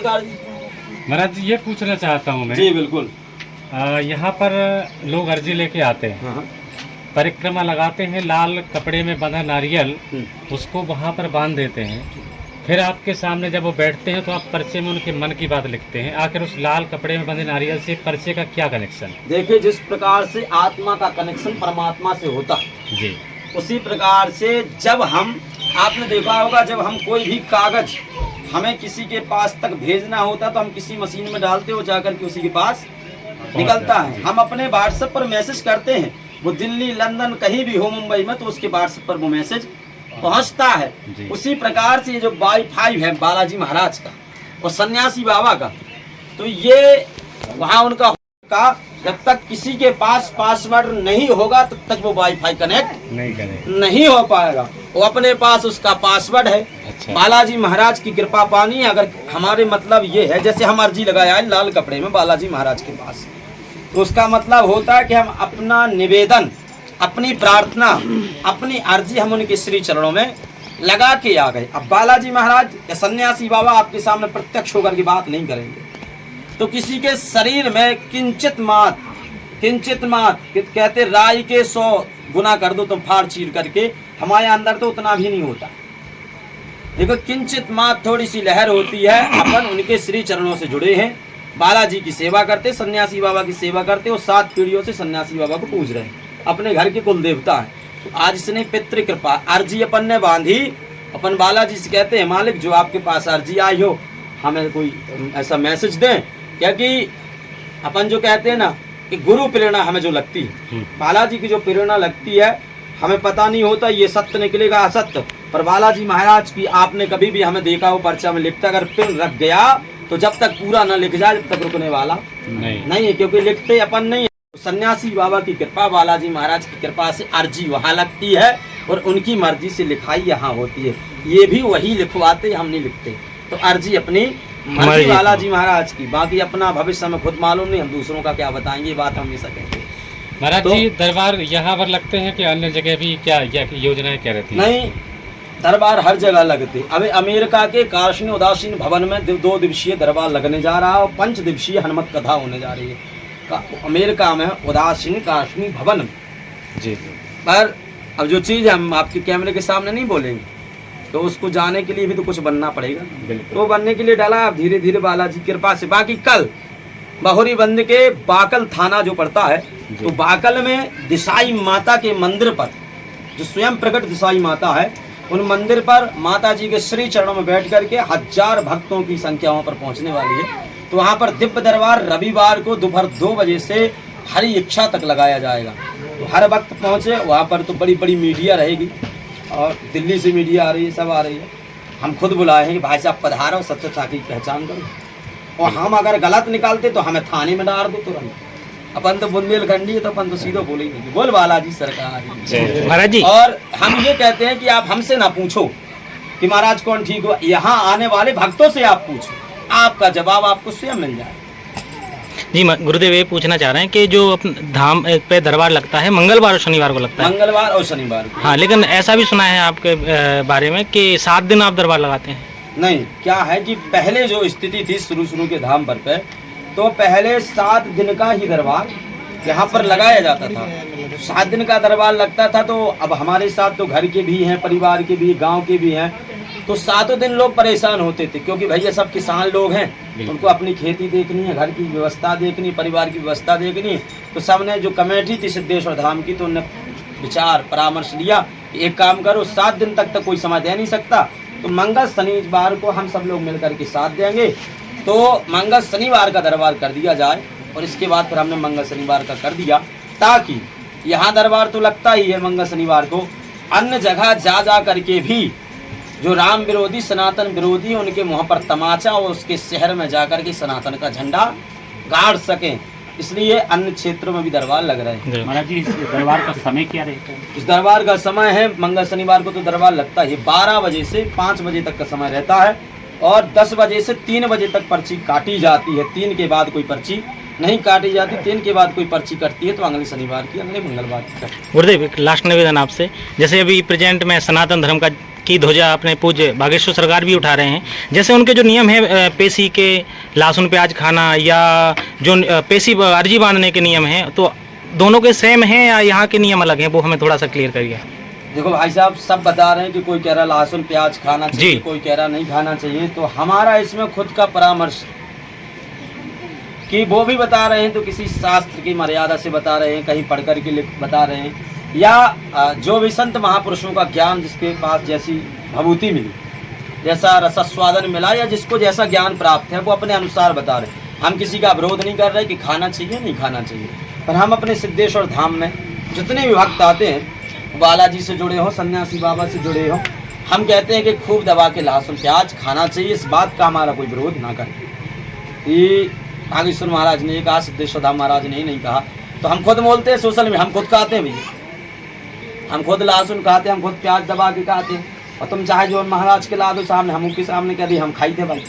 प्रकार जी। महाराज ये पूछना चाहता हूँ मैं जी बिल्कुल। यहाँ पर लोग अर्जी लेके आते हैं, हाँ। परिक्रमा लगाते हैं, लाल कपड़े में बंधा नारियल उसको वहाँ पर बांध देते हैं, फिर आपके सामने जब वो बैठते हैं तो आप पर्चे में उनके मन की बात लिखते हैं। आखिर उस लाल कपड़े में बंधे नारियल से पर्चे का क्या कनेक्शन? देखिए, जिस प्रकार से आत्मा का कनेक्शन परमात्मा से होता है जी, उसी प्रकार से जब हम, आपने देखा होगा, जब हम कोई भी कागज हमें किसी के पास तक भेजना होता तो हम किसी मशीन में डालते हो, जाकर के उसी के पास निकलता है। हम अपने व्हाट्सएप पर मैसेज करते हैं, वो दिल्ली, लंदन, कहीं भी हो, मुंबई में, तो उसके व्हाट्सएप पर वो मैसेज पहुंचता है। उसी प्रकार से ये जो वाईफाई है बालाजी महाराज का और सन्यासी बाबा का, तो ये वहाँ उनका जब तक किसी के पास पासवर्ड नहीं होगा तब तक वो वाईफाई कनेक्ट नहीं हो पाएगा। वो अपने पास उसका पासवर्ड है। अच्छा। बालाजी महाराज की कृपा पानी, अगर हमारे मतलब ये है, जैसे हम अर्जी लगाया है लाल कपड़े में बालाजी महाराज के पास, तो उसका मतलब होता है कि हम अपना निवेदन, अपनी प्रार्थना, अपनी अर्जी हम उनके श्री चरणों में लगा के आ गए। अब बालाजी महाराज या सन्यासी बाबा आपके सामने प्रत्यक्ष होकर की बात नहीं करेंगे, तो किसी के शरीर में किंचित मात कहते राई के 100 गुना कर दो तो फाड़ चीर करके, हमारे अंदर तो उतना भी नहीं होता। देखो, किंचित मात थोड़ी सी लहर होती है। अपन उनके श्री चरणों से जुड़े हैं, बालाजी की सेवा करते, सन्यासी बाबा की सेवा करते, और 7 पीढ़ियों से सन्यासी बाबा को पूज रहे हैं, अपने घर के कुल देवता है। तो आज इसने पितृ कृपा अर्जी अपन ने बांधी, अपन बालाजी से कहते हैं मालिक जो आपके पास अर्जी आई हो हमें कोई ऐसा मैसेज दें, क्योंकि अपन जो कहते हैं ना कि गुरु प्रेरणा हमें जो लगती है, बालाजी की जो प्रेरणा लगती है, हमें पता नहीं होता ये सत्य निकलेगा असत्य, पर बालाजी महाराज की आपने कभी भी हमें देखा हो पर्चा में लिखता, अगर पिन रख गया तो जब तक पूरा न लिख जाए जब तक रुकने वाला नहीं है, क्योंकि लिखते अपन नहीं है। सन्यासी बाबा की कृपा, बालाजी महाराज की कृपा से अर्जी वहाँ लगती है और उनकी मर्जी से लिखाई यहाँ होती है। ये भी वही लिखवाते, हम नहीं लिखते। तो अर्जी अपनी मर्जी बालाजी महाराज की, बाकी अपना भविष्य हमें खुद मालूम नहीं, हम दूसरों का क्या बताएंगे, ये बात हम हमेशा कहते हैं। महाराज तो, जी दरबार यहाँ पर लगते हैं कि अन्य जगह भी क्या योजनाएं क्या रहती हैं? नहीं, दरबार हर जगह लगते। अभी अमेरिका के काशनी उदासीन भवन में 2 दिवसीय दरबार लगने जा रहा है और 5 दिवसीय हनुमत कथा होने जा रही है अमेरिका में उदासीन काशनी भवन में। जी। पर अब जो चीज़ हम आपके कैमरे के सामने नहीं बोलेंगे, तो उसको जाने के लिए भी तो कुछ बनना पड़ेगा। तो बनने के लिए डाला धीरे धीरे बालाजी की कृपा से। बाकी कल बहुरी बंद के बाकल थाना जो पड़ता है, तो बाकल में दिसाई माता के मंदिर पर, जो स्वयं प्रकट दिसाई माता है, उन मंदिर पर माता जी के श्री चरणों में बैठ करके 1000 भक्तों की संख्या वहाँ पर पहुँचने वाली है। तो वहाँ पर दिव्य दरबार रविवार को दोपहर 2 बजे से हरी इच्छा तक लगाया जाएगा। तो हर वक्त पहुँचे वहाँ पर। तो बड़ी बड़ी मीडिया रहेगी और दिल्ली से मीडिया आ रही है, सब आ रही है। हम खुद बुलाए हैं कि भाई साहब पधारो, सत्यता की पहचान करो, और हम अगर गलत निकालते तो हमें थाने में डाल दो तुरंत। अपन तो बुंदेलखंडी है, तो अपन तो सीधो बोले ही नहीं, बोल बालाजी सरकार महाराज जी। और हम ये कहते हैं कि आप हमसे ना पूछो कि महाराज कौन ठीक हो, यहाँ आने वाले भक्तों से आप पूछो, आपका जवाब आपको स्वयं मिल जाए। जी गुरुदेव, ये पूछना चाह रहे हैं कि जो धाम पे दरबार लगता है मंगलवार और शनिवार को लगता है? मंगलवार और शनिवार को। हाँ, लेकिन ऐसा भी सुना है आपके बारे में कि 7 दिन आप दरबार लगाते हैं? नहीं, क्या है कि पहले जो स्थिति थी शुरू के धाम पर पे, तो पहले 7 दिन का ही दरबार यहाँ पर लगाया जाता था। 7 दिन का दरबार लगता था। तो अब हमारे साथ तो घर के भी हैं, परिवार के भी, गांव के भी हैं, तो 7 दिन लोग परेशान होते थे, क्योंकि भैया सब किसान लोग हैं, उनको अपनी खेती देखनी है, घर की व्यवस्था देखनी, परिवार की व्यवस्था देखनी। तो सबने जो कमेटी थी सिद्धेश्वर धाम की, तो उन्होंने विचार परामर्श लिया कि एक काम करो, 7 दिन तक कोई समय दे नहीं सकता, तो मंगल शनिवार को हम सब लोग मिलकर के साथ देंगे। तो मंगल शनिवार का दरबार कर दिया जाए। और इसके बाद फिर हमने मंगल शनिवार का कर दिया, ताकि यहाँ दरबार तो लगता ही है मंगल शनिवार को, अन्य जगह जा करके भी जो राम विरोधी, सनातन विरोधी, उनके मुँह पर तमाचा और उसके शहर में जाकर के सनातन का झंडा गाड़ सकें, इसलिए अन्य क्षेत्रों में भी दरबार लग रहे हैं। महाराज जी, इस दरबार का समय क्या रहता है? इस दरबार का समय है, मंगल शनिवार को तो दरबार लगता है 12 बजे से 5 बजे तक का समय रहता है, और 10 बजे से 3 बजे तक पर्ची काटी जाती है। 3 के बाद कोई पर्ची नहीं काटी जाती। 3 के बाद कोई पर्ची कटती है तो अगले शनिवार की, अगले मंगलवार की। गुरुदेव, एक लास्ट निवेदन आपसे, जैसे अभी प्रेजेंट में सनातन धर्म का की ध्वजा अपने पूज्य बागेश्वर सरकार भी उठा रहे हैं। जैसे उनके जो नियम है पेशी के, लहसुन प्याज खाना, या जो पेशी अर्जी बांधने के नियम हैं, तो दोनों के सेम हैं या यहाँ के नियम अलग हैं, वो हमें थोड़ा सा क्लियर करिए। देखो भाई साहब, सब बता रहे हैं कि कोई कह रहा लहसुन प्याज खाना चाहिए, जी। कोई कह रहा नहीं खाना चाहिए। तो हमारा इसमें खुद का परामर्श कि वो भी बता रहे हैं तो किसी शास्त्र की मर्यादा से बता रहे हैं, कहीं पढ़ कर के बता रहे हैं, या जो भी संत महापुरुषों का ज्ञान जिसके पास जैसी भभूति मिली, जैसा रसस्वादन मिला, या जिसको जैसा ज्ञान प्राप्त है वो अपने अनुसार बता रहे हैं। हम किसी का विरोध नहीं कर रहे कि खाना चाहिए नहीं खाना चाहिए, पर हम अपने सिद्धेश्वर धाम में जितने भी भक्त आते हैं, बालाजी से जुड़े हों, सन्यासी बाबा से जुड़े हों, हम कहते हैं कि खूब दबा के लहसुन प्याज खाना चाहिए। इस बात का हमारा कोई विरोध ना करे। ये बागेश्वर महाराज ने कहा, सिद्धेश्वर धाम महाराज ने नहीं कहा, तो हम खुद बोलते हैं सोशल में, हम खुद खाते हैं भैया, हम खुद लहसुन खाते हैं, हम खुद प्याज दबा के खाते हैं। और तुम चाहे जो महाराज के ला दो सामने, हम उनके सामने कह दी, हम खाई थे भाई,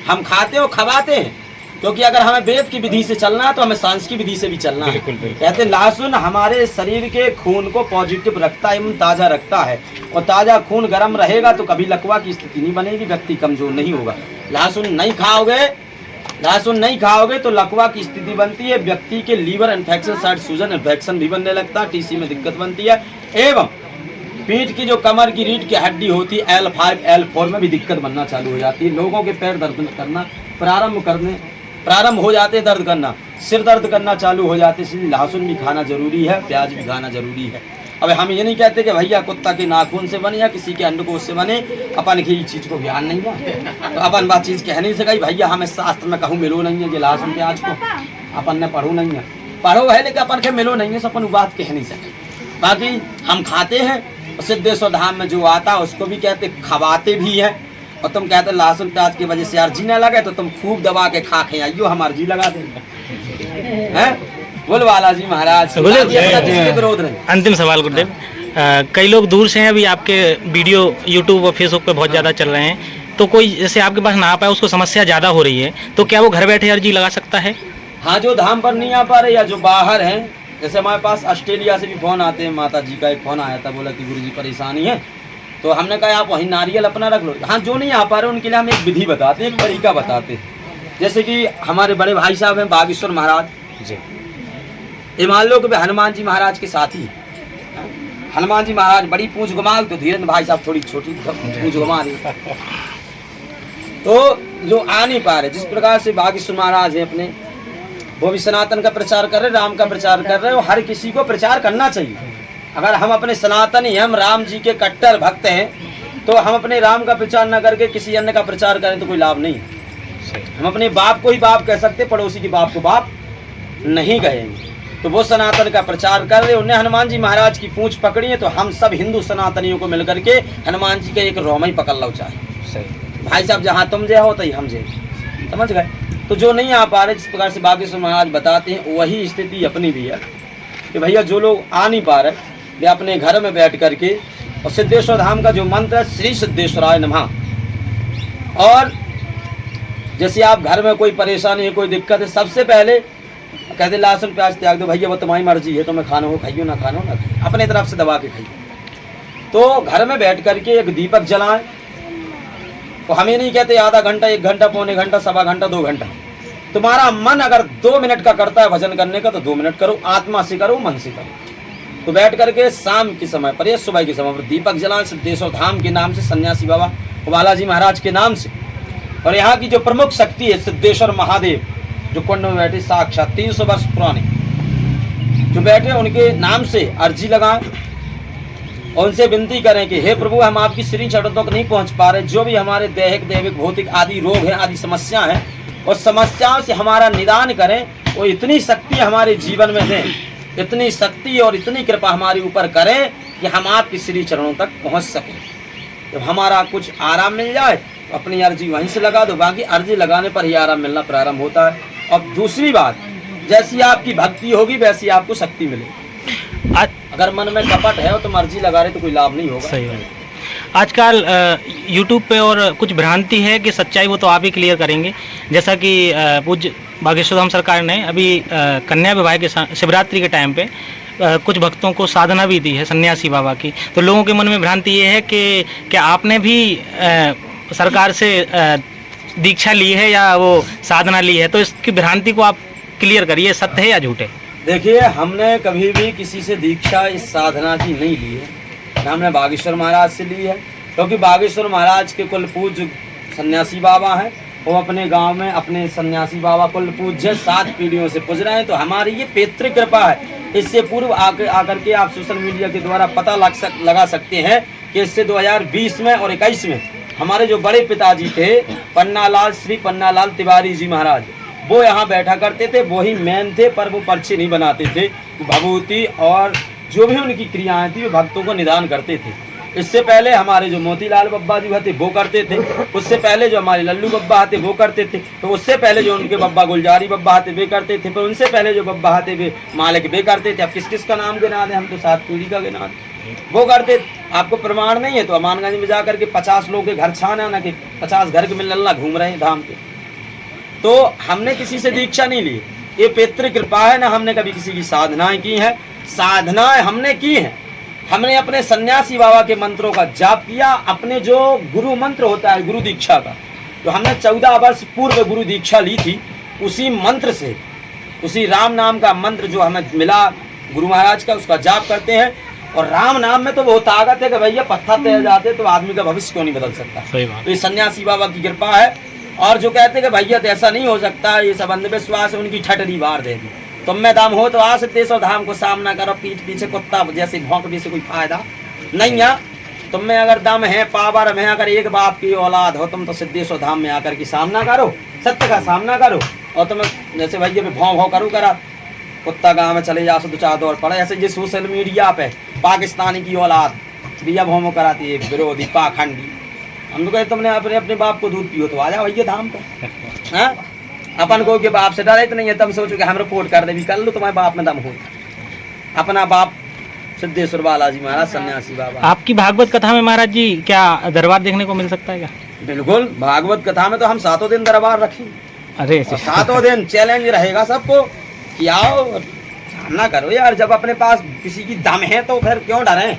हम खाते और खवाते हैं। क्योंकि अगर हमें वेद की विधि से चलना है तो हमें सांस की विधि से भी चलना है। बिल्कुल, बिल्कुल। कहते हैं लहसुन हमारे शरीर के खून को पॉजिटिव रखता है एवं ताज़ा रखता है, और ताज़ा खून गर्म रहेगा तो कभी लकवा की स्थिति नहीं बनेगी, व्यक्ति कमजोर नहीं होगा। लहसुन नहीं खाओगे तो लकवा की स्थिति बनती है, व्यक्ति के लीवर इन्फेक्शन, शायद सूजन इन्फेक्शन भी बनने लगता है, टीसी में दिक्कत बनती है, एवं पीठ की जो कमर की रीढ़ की हड्डी होती है L5 L4 में भी दिक्कत बनना चालू हो जाती है। लोगों के पैर दर्द करना प्रारंभ हो जाते, दर्द करना, सिर दर्द करना चालू हो जाते। इसलिए लहसुन भी खाना जरूरी है, प्याज भी खाना जरूरी है। अब हम ये नहीं कहते कि भैया कुत्ता के नाखून से बने या किसी के अंडकोश से बने, अपन की चीज़ को ज्ञान नहीं है तो अपन बात चीज़ कह नहीं सका भैया हमें शास्त्र में कहूँ मिलो नहीं है कि लहसुन प्याज को, अपन ने पढ़ो नहीं है, पढ़ो है लेकिन अपन के मिलो नहीं है, तो अपन बात कह नहीं सके। बाकी हम खाते हैं, सिद्धेश्वर धाम में जो आता है उसको भी कहते खवाते भी हैं। और तुम कहते लहसुन प्याज की वजह से अर्जी ना लगे तो तुम खूब दबा के खा के आइयो, हम अर्जी लगा देंगे हैं। बोल बालाजी महाराज, विरोध नहीं। अंतिम सवाल गुरुदेव, कई लोग दूर से हैं, अभी आपके वीडियो यूट्यूब और फेसबुक पे बहुत ज़्यादा चल रहे हैं, तो कोई जैसे आपके पास ना आ पाए, उसको समस्या ज़्यादा हो रही है, तो क्या वो घर बैठे अर्जी लगा सकता है? हाँ, जो धाम पर नहीं आ पा रहे या जो बाहर हैं, जैसे हमारे पास ऑस्ट्रेलिया से भी फ़ोन आते हैं, माता जी का एक फ़ोन आया था, बोला कि गुरुजी परेशानी है, तो हमने कहा आप वहीं नारियल अपना रख लो। हाँ, जो नहीं आ पा रहे उनके लिए हम एक विधि बताते हैं, एक तरीका बताते हैं। जैसे कि हमारे बड़े भाई साहब हैं बागेश्वर महाराज जी, ये मान लो कि हनुमान जी महाराज के साथी, हनुमान जी महाराज बड़ी पूंछ घुमा, तो धीरेन्द्र भाई साहब थोड़ी छोटी पूंछ घुमा रही, तो जो आ नहीं पा रहे, जिस प्रकार से बागेश्वर महाराज है अपने, वो भी सनातन का प्रचार कर रहे, राम का प्रचार कर रहे, और हर किसी को प्रचार करना चाहिए। अगर हम अपने सनातनी, हम राम जी के कट्टर भक्त हैं, तो हम अपने राम का प्रचार न करके किसी अन्य का प्रचार करें तो कोई लाभ नहीं। हम अपने बाप को ही बाप कह सकते, पड़ोसी के बाप को बाप नहीं कहेंगे। तो वो सनातन का प्रचार कर रहे, उन्हें हनुमान जी महाराज की पूंछ पकड़ी है, तो हम सब हिंदू सनातनियों को मिलकर के हनुमान जी का एक रोमा ही पकड़ लो चाहे भाई साहब, जहाँ तुम जे हो तो ही हम जे, समझ गए। तो जो नहीं आ पा रहे, जिस प्रकार से बागेश्वर महाराज बताते हैं, वही स्थिति अपनी भी है कि भैया जो लोग आ नहीं पा रहे, वे अपने घर में बैठ करके, और सिद्धेश्वर धाम का जो मंत्र है श्री सिद्धेश्वराय नमः, और जैसे आप घर में कोई परेशानी है, कोई दिक्कत है, सबसे पहले कहते लहसुन प्याज त्याग दो भैया, वो तुम्हारी मर्जी है, तुम्हें खाना हो खाइयो, ना खाना हो ना खाइयो, अपने तरफ से दबा के खाइए। तो घर में बैठ करके एक दीपक जलाएं, तो हमें नहीं कहते आधा घंटा, 1 घंटा, पौने घंटा, सवा घंटा, 2 घंटा। तुम्हारा मन अगर 2 मिनट का करता है भजन करने का, तो 2 मिनट करो, आत्मा से करो, मन से करो। तो बैठ करके शाम के समय पर या सुबह के समय पर दीपक जलाएं, सिद्धेश्वर धाम के नाम से, सन्यासी बाबा बालाजी महाराज के नाम से। और यहाँ की जो प्रमुख शक्ति है सिद्धेश्वर महादेव, जो कुंड में बैठे साक्षात 300 वर्ष पुराने जो बैठे, उनके नाम से अर्जी लगाएं और उनसे विनती करें कि हे प्रभु, हम आपकी श्री चरणों तक नहीं पहुंच पा रहे, जो भी हमारे दैहिक दैविक भौतिक आदि रोग हैं, आदि समस्या हैं, और समस्याओं से हमारा निदान करें, और इतनी शक्ति हमारे जीवन में दें, इतनी शक्ति और इतनी कृपा हमारे ऊपर करें कि हम आपकी श्री चरणों तक पहुंच सकें। जब हमारा कुछ आराम मिल जाए तो अपनी अर्जी वहीं से लगा दो, बाकी अर्जी लगाने पर ही आराम मिलना प्रारंभ होता है। और दूसरी बात, जैसी आपकी भक्ति होगी वैसी आपको शक्ति मिलेगी। अगर मन में कपट है तो मर्जी लगा रहे तो कोई लाभ नहीं होगा। सही है। आजकल यूट्यूब पे और कुछ भ्रांति है कि सच्चाई, वो तो आप ही क्लियर करेंगे। जैसा कि पूज्य बागेश्वर धाम सरकार ने अभी कन्या विवाह के शिवरात्रि के टाइम पे कुछ भक्तों को साधना भी दी है सन्यासी बाबा की, तो लोगों के मन में भ्रांति ये है कि क्या आपने भी सरकार से दीक्षा ली है या वो साधना ली है, तो इसकी भ्रांति को आप क्लियर करिए, सत्य है या झूठ है? देखिए, हमने कभी भी किसी से दीक्षा इस साधना की नहीं ली है, हमने बागेश्वर महाराज से ली है, क्योंकि बागेश्वर महाराज के कुल पूज्य सन्यासी बाबा हैं। वो अपने गांव में अपने सन्यासी बाबा कुल पूज्य 7 पीढ़ियों से पूज रहे हैं, तो हमारी ये पैतृक कृपा है। इससे पूर्व आकर के आप सोशल मीडिया के द्वारा पता लगा सकते हैं कि इससे 2020 में और 21 में हमारे जो बड़े पिताजी थे पन्नालाल, श्री पन्नालाल तिवारी जी महाराज, वो यहाँ बैठा करते थे, वो ही मेन थे, पर वो पर्चे नहीं बनाते थे। भभूति और जो भी उनकी क्रियाएं थी वो भक्तों को निदान करते थे। इससे पहले हमारे जो मोतीलाल बब्बा जी थे वो करते थे, उससे पहले जो हमारे लल्लू बब्बा थे वो करते थे, तो उससे पहले जो उनके बब्बा गुलजारी बब्बा थे वे करते थे, फिर उनसे पहले जो बब्बा थे वे मालिक वे करते थे। अब किस किस का नाम गिना दें, हम तो 7 पीढ़ी का गिना दें, वो करते। आपको प्रमाण नहीं है तो अमानगंज में जाकर के 50 लोग के घर छाना ना कि 50 घर के मिलना घूम रहे हैं धाम के। तो हमने किसी से दीक्षा नहीं ली, ये पैतृक कृपा है, ना हमने कभी किसी की साधनाएं की हैं। साधनाएं हमने की हैं, हमने अपने सन्यासी बाबा के मंत्रों का जाप किया, अपने जो गुरु मंत्र होता है गुरु दीक्षा का, तो हमने 14 वर्ष पूर्व गुरु दीक्षा ली थी, उसी मंत्र से, उसी राम नाम का मंत्र जो हमें मिला गुरु महाराज का, उसका जाप करते हैं। और राम नाम में तो वो ताकत है कि भैया पत्थर तैर जाते तो आदमी का भविष्य क्यों नहीं बदल सकता। सही बात। तो ये सन्यासी बाबा की कृपा है। और जो कहते हैं कि भैया तो ऐसा नहीं हो सकता, ये सब अंधविश्वास है, उनकी ठटरी बार दे दी। तुम में दम हो तो आ सिद्धेश्वर धाम को सामना करो, पीठ पीछे कुत्ता जैसे भौंकने से कोई फायदा नहीं है। तुम में अगर दम है, पावर में, अगर एक बाप की औलाद हो तुम, तो सिद्धेश्वर धाम में आकर के सामना करो, सत्य का सामना करो। और तुम जैसे भैया भी भौं भौं करो करा, कुत्ता गाँव में चले जा, 2-4 दौड़ पड़े, ऐसे ये सोशल मीडिया पे पाकिस्तानी की औलाद भैया भौं कराती है, विरोधी पाखंडी। हम तो कहते तुमने अपने बाप को दूध पियो तो आ जाओ भैया धाम पे। हाँ, अपन को के बाप से डरे तो नहीं है, तब सोचो कि हम रिपोर्ट कर दे भी कर लो, तुम्हारे बाप में दम हो। अपना बाप सिद्धेश्वर बालाजी महाराज सन्यासी बाबा। आपकी भागवत कथा में महाराज जी क्या दरबार देखने को मिल सकता है क्या? बिल्कुल, भागवत कथा में तो हम 7 दिन दरबार रखें। अरे 7 दिन चैलेंज रहेगा सबको कि आओ सामना करो यार। जब अपने पास किसी की दम है तो फिर क्यों डरें।